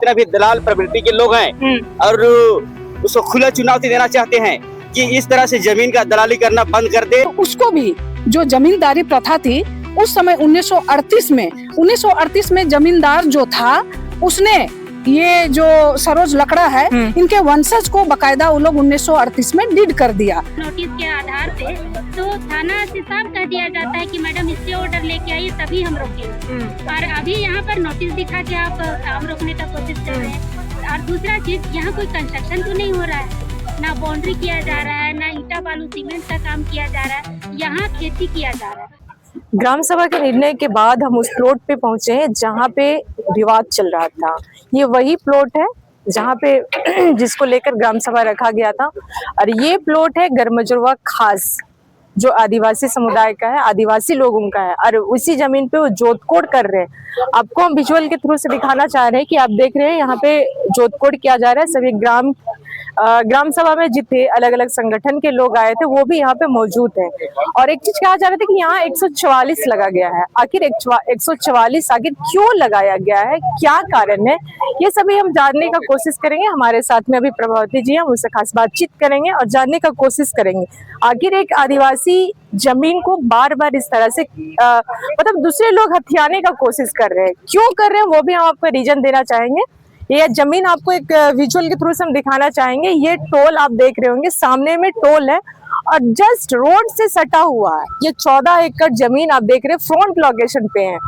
जितना भी दलाल प्रवृत्ति के लोग हैं और उसको खुला चुनौती देना चाहते हैं कि इस तरह से जमीन का दलाली करना बंद कर दे। उसको भी जो जमींदारी प्रथा थी उस समय 1938 में जमींदार जो था उसने ये जो सरोज लकड़ा है इनके वंशज को बकायदा वो लोग 1938 में डीड कर दिया। नोटिस के आधार पे तो थाना से साफ कह दिया जाता है कि मैडम स्टे ऑर्डर लेके आइए तभी हम रोकेंगे, और अभी यहाँ पर नोटिस दिखा के आप काम रोकने का कोशिश कर रहे हैं। और दूसरा चीज, यहाँ कोई कंस्ट्रक्शन तो नहीं हो रहा है, ना बाउंड्री किया जा रहा है, ना ईटा बालू सीमेंट का काम किया जा रहा है, यहाँ खेती किया जा रहा है। ग्राम सभा के निर्णय के बाद हम उस प्लॉट पे पहुंचे हैं जहां पे विवाद चल रहा था। ये वही प्लॉट है जहां पे जिसको लेकर ग्राम सभा रखा गया था, और ये प्लॉट है गरमजुरवा खास जो आदिवासी समुदाय का है, आदिवासी लोगों का है, और उसी जमीन पे वो जोतकोड़ कर रहे हैं। आपको हम विजुअल के थ्रू से दिखाना चाह रहे हैं कि आप देख रहे हैं यहाँ पे जोतकोड़ किया जा रहा है। सभी ग्राम सभा में जितने अलग अलग संगठन के लोग आए थे वो भी यहाँ पे मौजूद है। और एक चीज कहा जा रहा था कि यहाँ 144 लगा गया है। आखिर 144 आखिर क्यों लगाया गया है, क्या कारण है, ये सभी हम जानने का कोशिश करेंगे। हमारे साथ में अभी प्रभावती जी हैं, उनसे खास बातचीत करेंगे और जानने का कोशिश करेंगे आखिर एक आदिवासी जमीन को बार बार इस तरह से मतलब दूसरे लोग हथियाने का कोशिश कर रहे हैं, क्यों कर रहे हैं वो भी हम आपको रीजन देना चाहेंगे। ये जमीन आपको एक विजुअल के थ्रू से हम दिखाना चाहेंगे। ये टोल आप देख रहे होंगे, सामने में टोल है और जस्ट रोड से सटा हुआ है। ये 14 एकड़ जमीन आप देख रहे हैं फ्रंट लोकेशन पे है।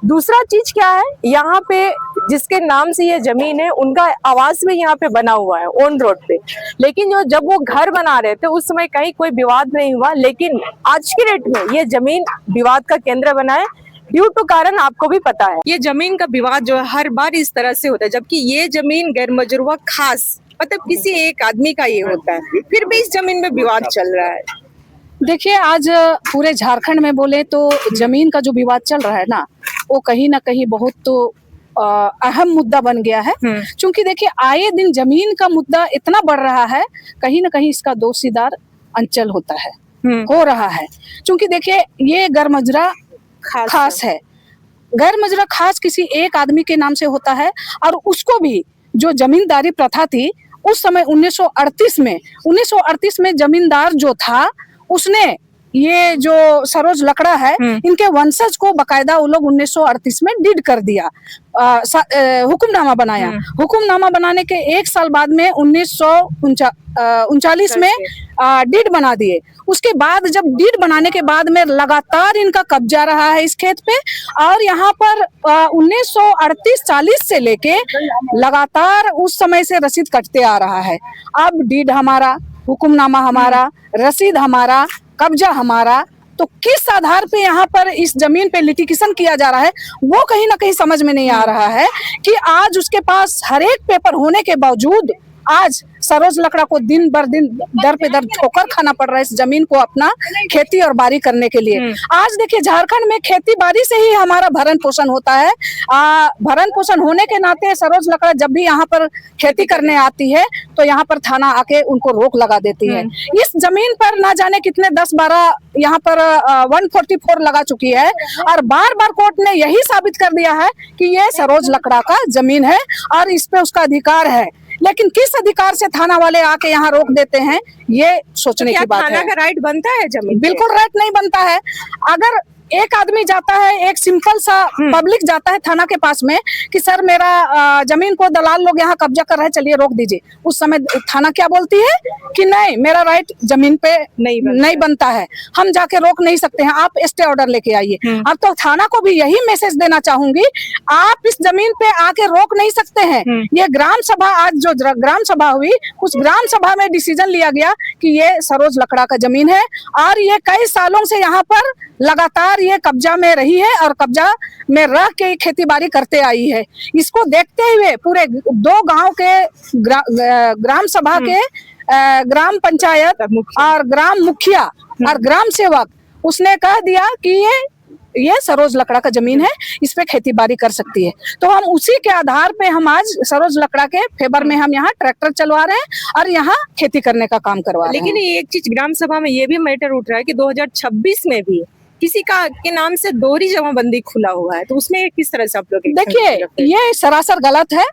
दूसरा चीज क्या है, यहाँ पे जिसके नाम से ये जमीन है उनका आवास भी यहाँ पे बना हुआ है ऑन रोड पे, लेकिन जब वो घर बना रहे थे उस समय कहीं कोई विवाद नहीं हुआ, लेकिन आज की डेट में ये जमीन विवाद का केंद्र बना है। ड्यू टू कारण आपको भी पता है, ये जमीन का विवाद जो है हर बार इस तरह से होता है, जबकि ये जमीन गैरमजुरवा खास मतलब किसी एक आदमी का ये होता है, फिर भी इस जमीन में विवाद चल रहा है। देखिए, आज पूरे झारखंड में बोले तो जमीन का जो विवाद चल रहा है ना, वो कहीं ना कहीं बहुत तो अहम मुद्दा बन गया है। क्योंकि देखिए, आए दिन जमीन का मुद्दा इतना बढ़ रहा है, कहीं ना कहीं इसका दोषीदार अंचल होता है, हो रहा है। क्योंकि देखिए, ये गरमजरा खास है। गैरमजरा खास किसी एक आदमी के नाम से होता है, और उसको भी जो जमींदारी प्रथा थी उस समय 1938 में जमींदार जो था उसने ये जो सरोज लकड़ा है इनके वंशज को बकायदा वो लोग 1938 में डीड कर दिया, हुक्मनामा बनाया। हुक्मनामा बनाने के एक साल बाद में 1939 में डीड बना दिए। उसके बाद जब डीड बनाने के बाद में लगातार इनका कब्जा रहा है इस खेत पे, और यहाँ पर 1938-40 से लेके लगातार उस समय से रसीद कटते आ रहा है। अब डीड हमारा, हुक्मनामा हमारा, रसीद हमारा, कब्जा हमारा, तो किस आधार पे यहाँ पर इस जमीन पे लिटिगेशन किया जा रहा है वो कहीं ना कहीं समझ में नहीं आ रहा है। कि आज उसके पास हर एक पेपर होने के बावजूद आज सरोज लकड़ा को दिन भर दिन दर पे दर ठोकर खाना पड़ रहा है इस जमीन को अपना खेती और बाड़ी करने के लिए। आज देखिए, झारखंड में खेती बाड़ी से ही हमारा भरण पोषण होता है। भरण पोषण होने के नाते सरोज लकड़ा जब भी यहाँ पर खेती करने आती है तो यहाँ पर थाना आके उनको रोक लगा देती है। इस जमीन पर ना जाने कितने 10-12 यहाँ पर 144 लगा चुकी है, और बार बार कोर्ट ने यही साबित कर दिया है कि ये सरोज लकड़ा का जमीन है और इस पे उसका अधिकार है। लेकिन किस अधिकार से थाना वाले आके यहाँ रोक देते हैं, ये सोचने की बात है। थाना का राइट बनता है जमीन? बिल्कुल राइट नहीं बनता है। अगर एक आदमी जाता है, एक सिंपल सा पब्लिक जाता है थाना के पास में कि सर मेरा जमीन को दलाल लोग यहाँ कब्जा कर रहे हैं, चलिए रोक दीजिए, उस समय थाना क्या बोलती है कि नहीं, मेरा राइट जमीन पे नहीं बनता है, हम जाके रोक नहीं सकते हैं, आप स्टे ऑर्डर लेके आइए। अब तो थाना को भी यही मैसेज देना चाहूंगी, आप इस जमीन पे आके रोक नहीं सकते हैं। ये ग्राम सभा, आज जो ग्राम सभा हुई उस ग्राम सभा में डिसीजन लिया गया कि ये सरोज लकड़ा का जमीन है, और ये कई सालों से यहाँ पर लगातार ये कब्जा में रही है और कब्जा में रह के खेती बाड़ी करते आई है। इसको देखते हुए पूरे 2 गांव के ग्राम सभा के ग्राम पंचायत और ग्राम मुखिया और ग्राम सेवक उसने कह दिया कि ये सरोज लकड़ा का जमीन है, इस पे खेती बाड़ी कर सकती है। तो हम उसी के आधार पे हम आज सरोज लकड़ा के फेवर में हम यहाँ ट्रैक्टर चलवा रहे हैं और यहाँ खेती करने का काम करवा रहे हैं। लेकिन एक चीज ग्राम सभा में ये भी मैटर उठ रहा है कि 2026 में भी किसी का के नाम से दोहरी जमाबंदी खुला हुआ है, तो उसमें किस तरह से आप लोग? देखिए, ये सरासर गलत है।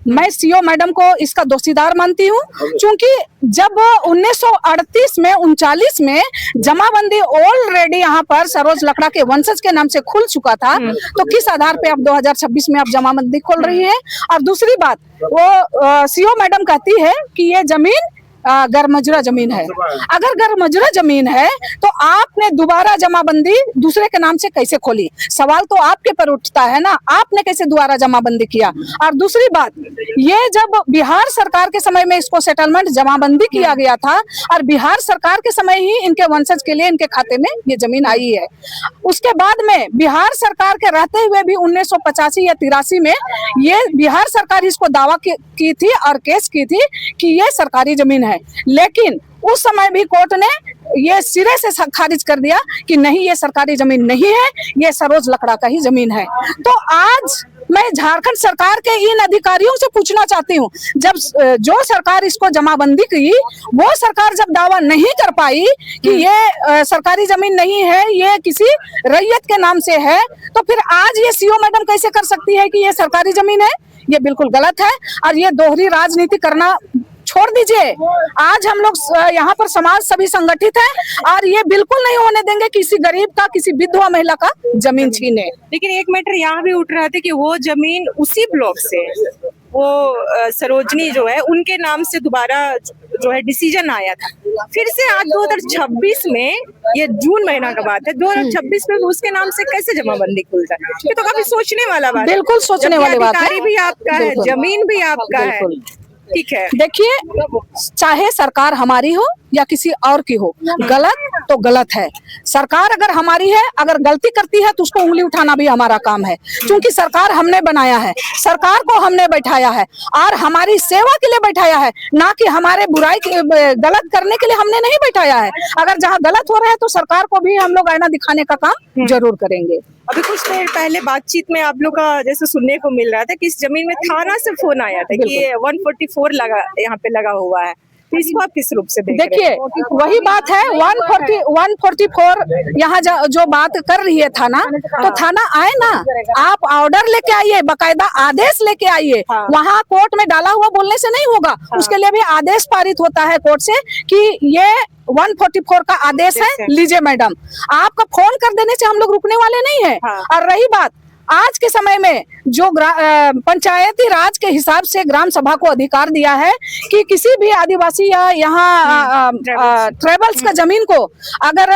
मैं सीओ मैडम को इसका दोषीदार मानती हूँ, क्योंकि जब 1938 में 39 में जमाबंदी ऑलरेडी यहाँ पर सरोज लकड़ा के वंशज के नाम से खुल चुका था, तो किस आधार पे आप 2026 में आप जमाबंदी खोल रही है। और दूसरी बात, वो सीओ मैडम कहती है कि ये जमीन गैरमजुरा जमीन है। अगर गैरमजुरा जमीन है तो आपने दोबारा जमाबंदी दूसरे के नाम से कैसे खोली? सवाल तो आपके पर उठता है ना, आपने कैसे दोबारा जमाबंदी किया? और दूसरी बात, ये जब बिहार सरकार के समय में इसको सेटलमेंट जमाबंदी किया गया था और बिहार सरकार के समय ही इनके वंशज के लिए इनके खाते में ये जमीन आई है। उसके बाद में बिहार सरकार के रहते हुए भी 1985 या 83 में ये बिहार सरकार इसको दावा की थी और केस की थी कि ये सरकारी जमीन है, लेकिन उस समय भी कोर्ट ने ये सिरे से खारिज कर दिया कि नहीं, ये सरकारी जमीन नहीं है, ये सरोज लकड़ा का ही जमीन है। तो आज मैं झारखंड सरकार के इन अधिकारियों से पूछना चाहती हूँ, जब जो सरकार इसको जमाबंदी की, वो सरकार जब दावा नहीं कर पाई कि ये सरकारी जमीन नहीं है, ये किसी रैयत के नाम से है, तो फिर आज ये सीओ मैडम कैसे कर सकती है कि ये सरकारी जमीन है? ये बिल्कुल गलत है। और ये दोहरी राजनीति करना छोड़ दीजिए। आज हम लोग यहाँ पर समाज सभी संगठित है और ये बिल्कुल नहीं होने देंगे किसी गरीब का, किसी विधवा महिला का जमीन छीने। लेकिन एक मैटर यहाँ भी उठ रहा था कि वो जमीन उसी ब्लॉक से, वो सरोजनी जो है उनके नाम से दोबारा जो है डिसीजन आया था। फिर से आज 2026 में, ये जून महीना का बात है, 2026 में उसके नाम से कैसे जमाबंदी खुल जाए? ये तो काफी सोचने वाला बात है। बिल्कुल सोचने वाली बात है। अधिकारी भी आपका है, जमीन भी आपका है, ठीक है। देखिए, चाहे सरकार हमारी हो या किसी और की हो, गलत तो गलत है। सरकार अगर हमारी है, अगर गलती करती है तो उसको उंगली उठाना भी हमारा काम है, क्योंकि सरकार हमने बनाया है, सरकार को हमने बैठाया है और हमारी सेवा के लिए बैठाया है, ना कि हमारे बुराई गलत करने के लिए हमने नहीं बैठाया है। अगर जहाँ गलत हो रहा है तो सरकार को भी हम लोग आईना दिखाने का काम जरूर करेंगे। अभी कुछ देर पहले बातचीत में आप लोग का जैसे सुनने को मिल रहा था कि इस जमीन में थाना से फोन आया था कि ये 144 यहाँ पे लगा हुआ है, तो इसको आप किस रूप से देख रहे हैं? देखिए, वही बात है, 144 यहाँ जो बात कर रही है थाना, तो थाना आए ना, आप ऑर्डर लेके आइए, बकायदा आदेश लेके आइए। वहाँ कोर्ट में डाला हुआ बोलने से नहीं होगा, उसके लिए भी आदेश पारित होता है कोर्ट से कि ये 144 का आदेश है, लीजिए मैडम। आपका फोन कर देने से हम लोग रुकने वाले नहीं है। और रही बात, आज के समय में जो पंचायती राज के हिसाब से ग्राम सभा को अधिकार दिया है कि किसी भी आदिवासी या यहाँ ट्राइबल्स का जमीन को अगर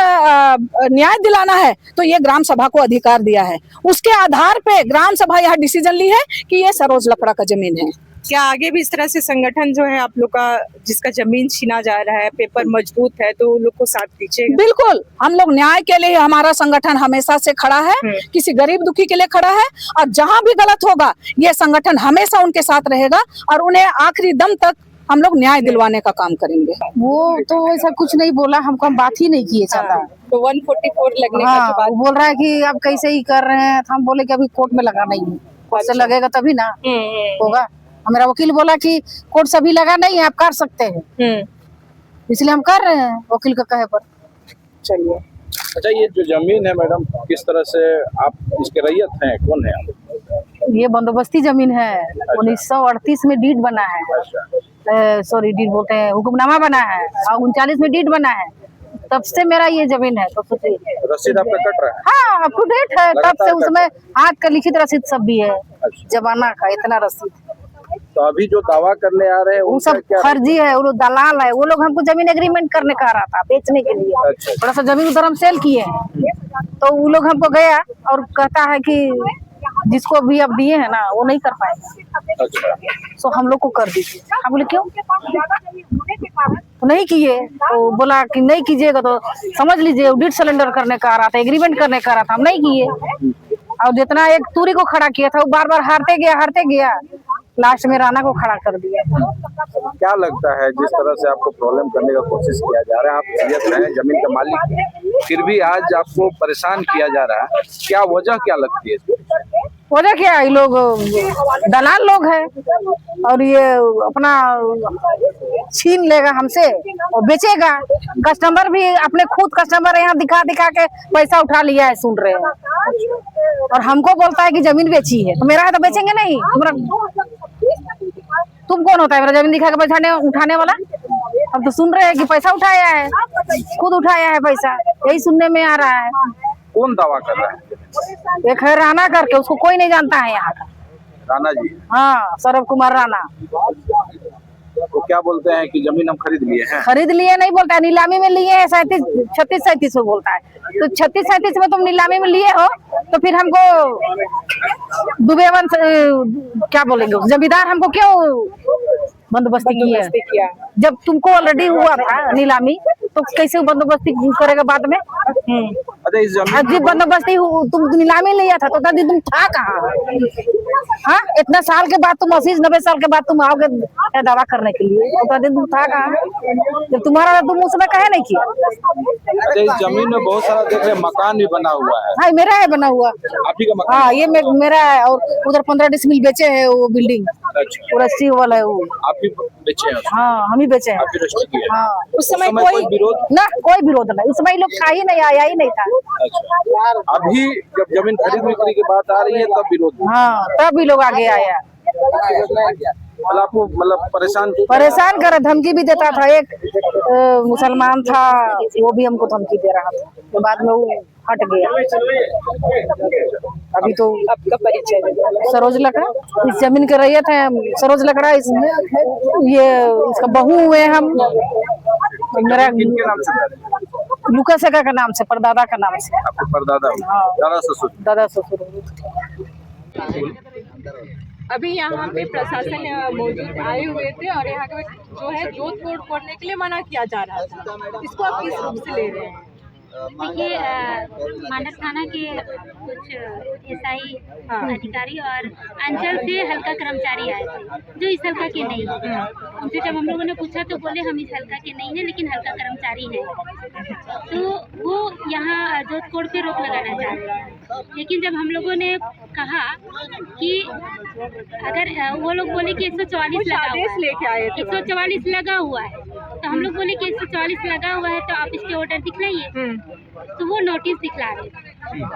न्याय दिलाना है तो ये ग्राम सभा को अधिकार दिया है। उसके आधार पे ग्राम सभा यहाँ डिसीजन ली है कि ये सरोज लकड़ा का जमीन है। क्या आगे भी इस तरह से संगठन जो है आप लोग का, जिसका जमीन छीना जा रहा है, पेपर मजबूत है, तो लोग को साथ दीजिएगा? बिल्कुल, हम लोग न्याय के लिए, हमारा संगठन हमेशा से खड़ा है, किसी गरीब दुखी के लिए खड़ा है, और जहां भी गलत होगा ये संगठन हमेशा उनके साथ रहेगा और उन्हें आखिरी दम तक हम लोग न्याय दिलवाने का काम करेंगे। वो तो ऐसा कुछ नहीं बोला, हमको हम बात ही नहीं किए चाहता। तो 144 लगने का जो बात बोल रहा है कि आप कैसे ही कर रहे हैं, हम बोले कि अभी कोर्ट में लगा नहीं है, कोर्ट से लगेगा तभी ना होगा। मेरा वकील बोला कि कोर्ट से अभी लगा नहीं है, आप कर सकते हैं, इसलिए हम कर रहे हैं वकील का कहे पर। चलिए। अच्छा, ये जो जमीन है मैडम, किस तरह से आप इसके रैयत हैं, कौन है आप? ये बंदोबस्ती जमीन है, 1938 में डीड बना है, सॉरी डीड बोलते हैं, हुक्मनामा बना है, और 39 में डीड बना है, तब से मेरा ये जमीन है। तो रसीद आपका कट रहा है? हाँ, अप टू डेट है, तब से उसमें हाथ का लिखित रसीद सब भी है, जमाना का इतना रसीद। तो अभी जो दावा करने आ रहे हैं वो सब फर्जी है, वो दलाल है, वो लोग हमको जमीन एग्रीमेंट करने का आ रहा था बेचने के लिए। अच्छा। थोड़ा सा जमीन उधर हम सेल किए हैं, तो वो लोग हमको गया और कहता है कि जिसको भी अब दिए है ना वो नहीं कर पाएगा। अच्छा। तो हम लोग को कर दीजिए। हम बोले क्यों? तो नहीं किए, तो बोला कि नहीं कीजिएगा तो समझ लीजिए ऑडिट सिलेंडर करने का आ रहा था, एग्रीमेंट करने का आ रहा था, हम नहीं किए। और जितना एक तूरी को खड़ा किया था वो बार बार हारते गया, लास्ट में राणा को खड़ा कर दिया। क्या लगता है, जिस तरह से आपको प्रॉब्लम करने का कोशिश किया जा रहा है, आप सीरियस हैं, जमीन का मालिक हैं, फिर भी आज आपको परेशान किया जा रहा है, क्या वजह क्या लगती है? वजह क्या है, ये लोग दलाल लोग हैं और ये अपना छीन लेगा हमसे और बेचेगा। कस्टमर भी अपने खुद कस्टमर यहाँ दिखा के पैसा उठा लिया है, सुन रहे हैं, और हमको बोलता है कि जमीन बेची है, तो मेरा है तो बेचेंगे नहीं। तुम कौन होता है मेरा जमीन दिखा के पैसा उठाने वाला? हम तो सुन रहे हैं कि पैसा उठाया है, खुद उठाया है पैसा, यही सुनने में आ रहा है। कौन दावा कर रहा है? एक है राणा करके, उसको कोई नहीं जानता है यहाँ का। राणा जी? हाँ, सौरभ कुमार राणा। तो क्या बोलते हैं कि जमीन हम खरीद लिए हैं? खरीद लिए नहीं बोलता है, नीलामी में लिए हैं 36-37 में बोलता है। तो 36-37 में तुम नीलामी में लिए हो तो फिर हमको दुबेवन क्या बोलेंगे, जमींदार हमको क्यों बंदोबस्ती किया? जब तुमको ऑलरेडी हुआ था नीलामी तो कैसे बंदोबस्ती करेगा बाद में? अरे इस जमीन जब बंदोबस्ती तुम नीलामी लिया था तो तभी तुम था कहाँ? हाँ, इतना साल के बाद तुम 80-90 साल के बाद तुम आओगे दावा करने के लिए, तो तभी तुम था कहाँ? जब तुम्हारा तुम उस समय कहे नहीं किया? अरे इस जमीन में बहुत सारा देख रहे मकान भी बना हुआ है। हाँ, मेरा है बना हुआ। आप ही का मकान? हाँ, ये मेरा है। और उधर 15 डिसमिल बेचे है वो बिल्डिंग, अच्छा, पूरा सी वाला है वो। आप ही बेचे हैं? हाँ, हम ही बेचे हैं। आप ही रजिस्टर किए हैं? हाँ, उस समय कोई विरोध? ना, कोई विरोध नहीं। उस समय लोग था ही नहीं, आया ही नहीं था। अच्छा, अभी जब जमीन खरीद बिक्री की बात आ रही है तब विरोध? हाँ, तब भी लोग आगे आया। आपको मतलब परेशान करे, धमकी भी देता था। एक मुसलमान था, वो भी हमको धमकी दे रहा था, तो बाद में वो हट गया। अभी तो आपका परिचय? सरोज लकड़ा, इस जमीन के रैयत है सरोज लकड़ा। ये इसका बहू हुए हम। मेरा किनके नाम से? लुका सका का नाम से, परदादा का नाम से। आपको परदादा? हाँ, दादा ससुर? दादा ससुर। अभी यहाँ पे प्रशासन मौजूद आए हुए थे और यहाँ के जो है जोत तोड़ करने के लिए मना किया जा रहा था, इसको आप किस रूप से ले रहे हैं? देखिए, मानक थाना के कुछ एसआई अधिकारी और अंचल से हल्का कर्मचारी आए थे जो इस हल्का के नहीं है। उनसे जब हम लोगों ने पूछा तो बोले हम इस हल्का के नहीं हैं, लेकिन हल्का कर्मचारी हैं। तो वो यहाँ जोत कोड पे रोक लगाना चाह रहे हैं। लेकिन जब हम लोगों ने कहा कि अगर वो लोग बोले कि 144 लगा हुआ है, लेके आए 144 लगा हुआ है, तो हम लोग बोले कि 144 लगा हुआ है तो आप इसके ऑर्डर दिखलाइए। तो वो नोटिस दिखला रहे।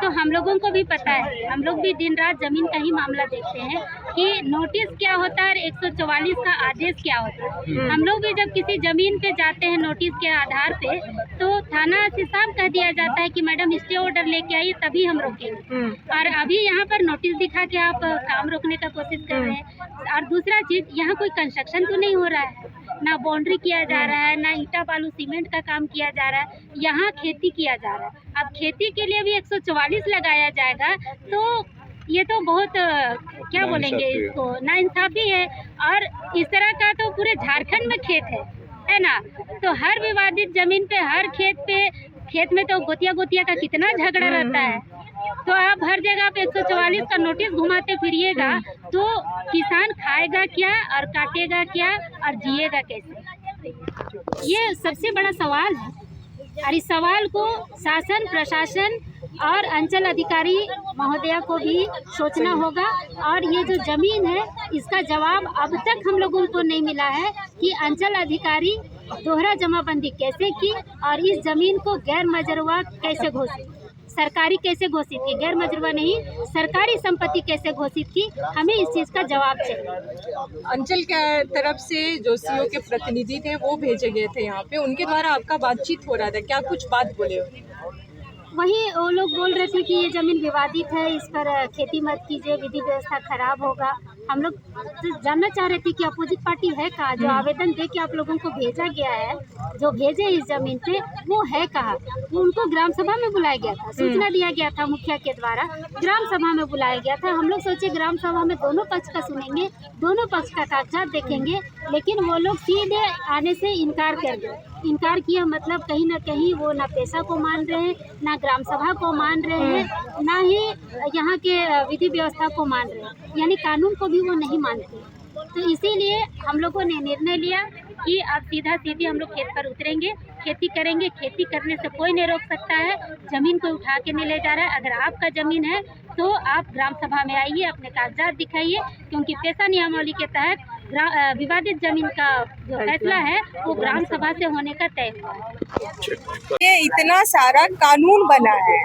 तो हम लोगों को भी पता है, हम लोग भी दिन रात जमीन का ही मामला देखते हैं कि नोटिस क्या होता है और 144 का आदेश क्या होता है। हम लोग भी जब किसी जमीन पे जाते हैं नोटिस के आधार पे, तो थाना से साफ कह दिया जाता है कि मैडम स्टे ऑर्डर लेके आइए तभी हम रोकेंगे। और अभी यहाँ पर नोटिस दिखा के आप काम रोकने का कोशिश कर रहे हैं। और दूसरा चीज, यहाँ कोई कंस्ट्रक्शन तो नहीं हो रहा है, ना बाउंड्री किया जा रहा है, ना ईटा बालू सीमेंट का काम किया जा रहा है। यहाँ खेती किया जा रहा है। अब खेती के लिए भी 144 लगाया जाएगा तो ये तो बहुत क्या बोलेंगे इसको, नाइंसाफी है। और इस तरह का तो पूरे झारखंड में खेत है ना। तो हर विवादित जमीन पे, हर खेत में तो गोतिया का कितना झगड़ा रहता है। तो आप हर जगह पे 144 का नोटिस घुमाते फिरिएगा तो किसान खाएगा क्या और काटेगा क्या और जिएगा कैसे? ये सबसे बड़ा सवाल है। और इस सवाल को शासन, प्रशासन और अंचल अधिकारी महोदया को भी सोचना होगा। और ये जो जमीन है इसका जवाब अब तक हम लोगों को नहीं मिला है कि अंचल अधिकारी दोहरा जमाबंदी कैसे की और इस जमीन को गैर मजरूआ कैसे घोषित, सरकारी कैसे घोषित की, गैर मजरूआ नहीं सरकारी संपत्ति कैसे घोषित की। हमें इस चीज़ का जवाब चाहिए। अंचल के तरफ से जो सीओ के प्रतिनिधि थे वो भेजे गए थे यहाँ पे, उनके द्वारा आपका बातचीत हो रहा था, क्या कुछ बात बोले? वही वो लोग बोल रहे थे कि ये ज़मीन विवादित है, इस पर खेती मत कीजिए, विधि व्यवस्था खराब होगा। हम लोग तो जानना चाह रहे थे कि अपोजिट पार्टी है कहाँ, जो आवेदन दे के आप लोगों को भेजा गया है, जो भेजे इस ज़मीन पे, वो है कहाँ। वो उनको ग्राम सभा में बुलाया गया था, सूचना दिया गया था मुखिया के द्वारा, ग्राम सभा में बुलाया गया था। हम लोग सोचे ग्राम सभा में दोनों पक्ष का सुनेंगे, दोनों पक्ष का कागजात देखेंगे, लेकिन वो लोग सीधे आने से इनकार कर गए। इनकार किया मतलब कहीं ना कहीं वो ना पैसा को मान रहे हैं, ना ग्राम सभा को मान रहे हैं, ना ही यहाँ के विधि व्यवस्था को मान रहे हैं, यानी कानून को भी वो नहीं मानते। तो इसीलिए हम लोगों ने निर्णय लिया कि अब सीधा सीधी हम लोग खेत पर उतरेंगे, खेती करेंगे। खेती करने से कोई नहीं रोक सकता है, ज़मीन को उठा के नहीं ले जा रहा है। अगर आपका ज़मीन है तो आप ग्राम सभा में आइए, अपने कागजात दिखाइए, क्योंकि पेशा नियमावली के तहत विवादित जमीन का जो फैसला है वो ग्राम सभा से होने का तय हुआ है। ये इतना सारा कानून बना है,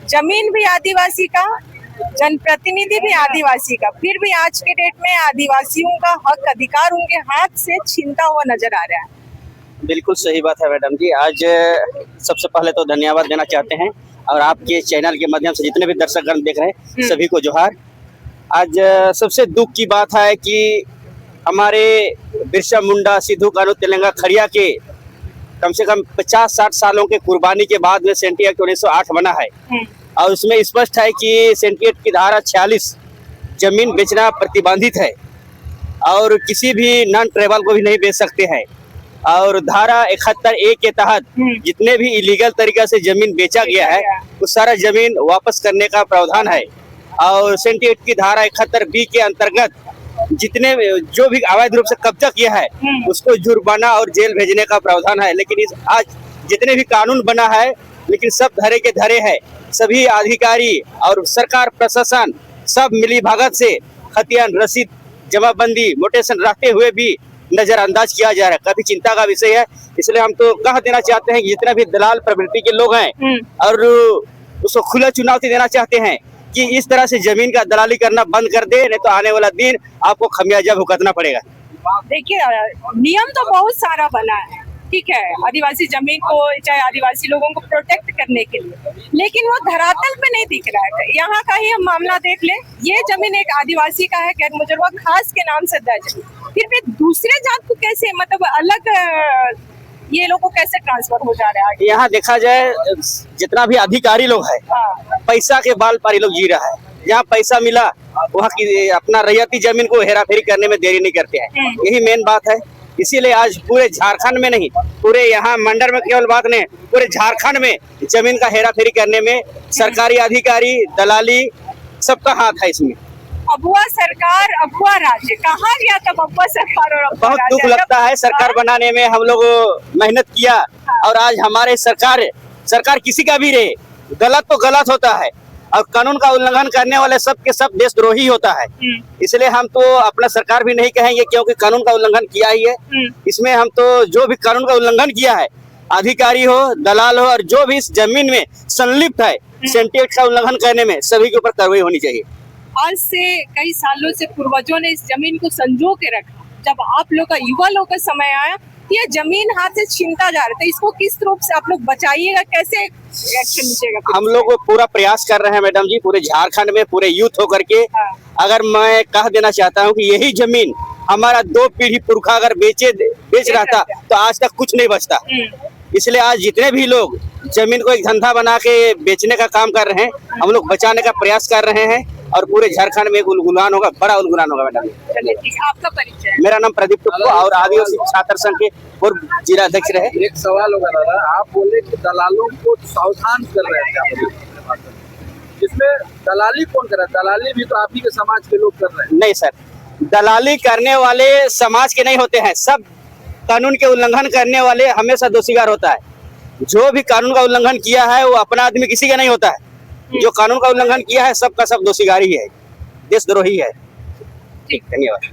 जमीन भी आदिवासी का, जनप्रतिनिधि भी आदिवासी का, फिर भी आज के डेट में आदिवासियों का हक अधिकार उनके हाथ से छीनता हुआ नजर आ रहा है। बिल्कुल सही बात है मैडम जी। आज सबसे पहले तो धन्यवाद देना चाहते हैं और आपके चैनल के माध्यम से जितने भी दर्शकगण देख रहे हैं सभी को जोहार। आज सबसे दुख की बात है कि हमारे बिरसा मुंडा, सिद्धू कान्हू तेलंगा खड़िया के कम से कम 50-60 सालों के कुर्बानी के बाद में सेंटी एक्ट 1908 बना है और उसमें स्पष्ट है कि सेंटी एक्ट की धारा 46 जमीन बेचना प्रतिबंधित है और किसी भी नॉन ट्राइबल को भी नहीं बेच सकते हैं। और धारा 71A के तहत जितने भी इलीगल तरीका से जमीन बेचा गया है उस सारा जमीन वापस करने का प्रावधान है। और सेंटी एक्ट की धारा 71B के अंतर्गत जितने जो भी अवैध रूप से कब्जा किया है उसको जुर्माना और जेल भेजने का प्रावधान है। लेकिन आज जितने भी कानून बना है लेकिन सब धरे के धरे है। सभी अधिकारी और सरकार प्रशासन सब मिली भगत से खतियान, रसीद, जमाबंदी, मोटेशन रखते हुए भी नजरअंदाज किया जा रहा है। काफी चिंता का विषय है। इसलिए हम तो कह देना चाहते हैं कि जितना भी दलाल प्रवृत्ति के लोग हैं और उसको खुला चुनौती देना चाहते हैं कि इस तरह से जमीन का दलाली करना बंद कर दे, नहीं तो आने वाला दिन आपको खमियाजा भुगतना पड़ेगा। देखिए, नियम तो बहुत सारा बना है, ठीक है, आदिवासी जमीन को, चाहे आदिवासी लोगों को प्रोटेक्ट करने के लिए, लेकिन वो धरातल पे नहीं दिख रहा है। यहाँ का ही हम मामला देख ले, ये जमीन एक आदिवासी का है, गैर मुजरवा खास के नाम से दर्ज है, फिर भी दूसरे जात को कैसे, मतलब अलग ये लोगों को कैसे ट्रांसफर हो जा रहा है? यहाँ देखा जाए जितना भी अधिकारी लोग है पैसा के बाल पर ये लोग जी रहा है। जहाँ पैसा मिला वहाँ की अपना रैयती जमीन को हेरा फेरी करने में देरी नहीं करते हैं। यही मेन बात है। इसीलिए आज पूरे झारखंड में नहीं, पूरे यहाँ मंडल में केवल बात नहीं, पूरे झारखंड में जमीन का हेरा फेरी करने में सरकारी अधिकारी, दलाली सबका हाथ है इसमें। अबुआ सरकार, अबुआ राज्य, कहाँ गया तब अबुआ सरकार और अबुआ बहुत दुख राज्य? लगता है। सरकार बनाने में हम लोग मेहनत किया और आज हमारे सरकार किसी का भी रहे, गलत तो गलत होता है और कानून का उल्लंघन करने वाले सब के सब देशद्रोही होता है। इसलिए हम तो अपना सरकार भी नहीं कहेंगे क्योंकि कानून का उल्लंघन किया ही है। इसमें हम तो जो भी कानून का उल्लंघन किया है, अधिकारी हो, दलाल हो और जो भी इस जमीन में संलिप्त है सेंटी एक्ट का उल्लंघन करने में, सभी के ऊपर कार्रवाई होनी चाहिए। आज से कई सालों से पूर्वजों ने इस जमीन को संजो के रखा। जब आप लोग का, युवा लोग का समय आया, ये जमीन हाथ से छीनता जा रहा था, इसको किस रूप से आप लोग बचाइएगा, कैसे एक्शन लीजिएगा? हम लोग पूरा प्रयास कर रहे हैं मैडम जी, पूरे झारखंड में पूरे यूथ होकर के। अगर मैं कह देना चाहता हूँ कि यही जमीन हमारा 2 पीढ़ी पुरखा अगर बेच रहा था तो आज तक कुछ नहीं बचता। इसलिए आज जितने भी लोग जमीन को एक धंधा बना के बेचने का काम कर रहे हैं, हम लोग बचाने का प्रयास कर रहे हैं और पूरे झारखंड में एक उलगुलान होगा, बड़ा उलगुलान होगा मैडम। आपका परिचय? मेरा नाम प्रदीप टुप्पो और आदिवासी छात्र संघ के पूर्व जिला अध्यक्ष रहे। एक सवाल होगा दादा, आप बोले कि दलालों को सावधान कर रहे थे, इसमें दलाली कौन कर रहा है? दलाली भी तो आप ही के समाज के लोग कर रहे हैं। नहीं सर, दलाली करने वाले समाज के नहीं होते हैं, सब कानून के उल्लंघन करने वाले हमेशा दोषीगार होता है। जो भी कानून का उल्लंघन किया है वो अपना आदमी किसी का नहीं होता है। जो कानून का उल्लंघन किया है सबका सब दोषीगार ही है, देशद्रोही है। ठीक, धन्यवाद।